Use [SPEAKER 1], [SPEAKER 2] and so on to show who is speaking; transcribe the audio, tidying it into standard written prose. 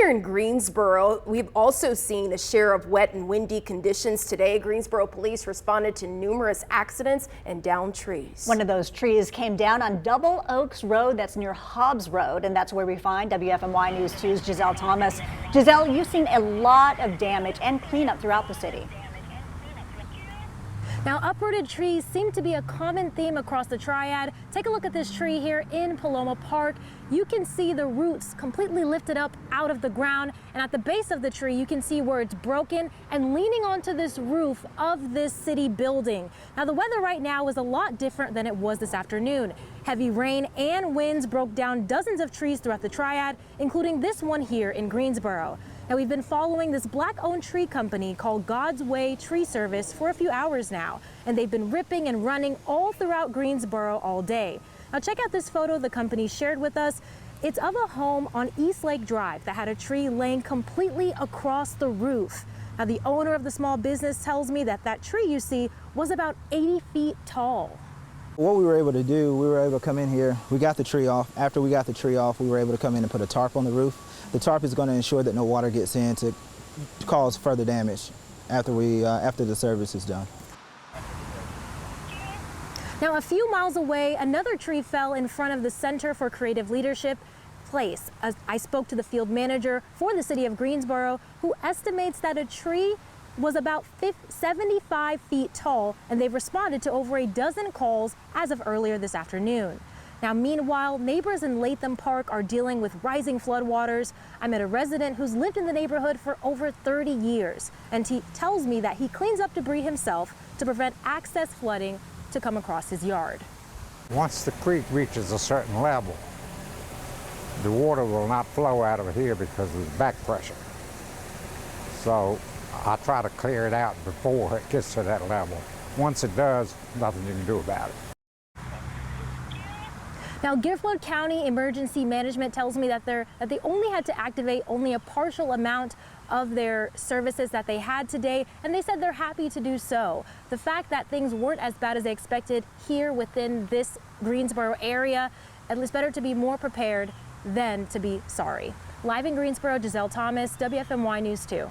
[SPEAKER 1] here in Greensboro, we've also seen a share of wet and windy conditions today. Greensboro police responded to numerous accidents and downed trees.
[SPEAKER 2] One of those trees came down on Double Oaks Road, that's near Hobbs Road, and that's where we find WFMY News 2's Giselle Thomas. Giselle, you've seen a lot of damage and cleanup throughout the city.
[SPEAKER 3] Now, uprooted trees seem to be a common theme across the Triad. Take a look at this tree here in Pamona Park. You can see the roots completely lifted up out of the ground, and at the base of the tree you can see where it's broken and leaning onto this roof of this city building. Now, the weather right now is a lot different than it was this afternoon. Heavy rain and winds broke down dozens of trees throughout the Triad, including this one here in Greensboro. Now, we've been following this Black-owned tree company called God's Way Tree Service for a few hours now, and they've been ripping and running all throughout Greensboro all day. Now, check out this photo the company shared with us. It's of a home on East Lake Drive that had a tree laying completely across the roof. Now, the owner of the small business tells me that that tree you see was about 80 feet tall.
[SPEAKER 4] What we were able to do, we were able to come in here, we got the tree off. After we got the tree off, we were able to come in and put a tarp on the roof. The tarp is going to ensure that no water gets in to cause further damage after the service is done.
[SPEAKER 3] Now, a few miles away, another tree fell in front of the Center for Creative Leadership place. I spoke to the field manager for the city of Greensboro, who estimates that a tree was about 75 feet tall, and they've responded to over a dozen calls as of earlier this afternoon. Now, meanwhile, neighbors in Latham Park are dealing with rising floodwaters. I met a resident who's lived in the neighborhood for over 30 years, and he tells me that he cleans up debris himself to prevent excess flooding to come across his yard.
[SPEAKER 5] Once the creek reaches a certain level, the water will not flow out of here because of the back pressure. So I try to clear it out before it gets to that level. Once it does, nothing you can do about it.
[SPEAKER 3] Now, Guilford County Emergency Management tells me that they only had to activate only a partial amount of their services that they had today, and they said they're happy to do so. The fact that things weren't as bad as they expected here within this Greensboro area, at least better to be more prepared than to be sorry. Live in Greensboro, Giselle Thomas, WFMY News 2.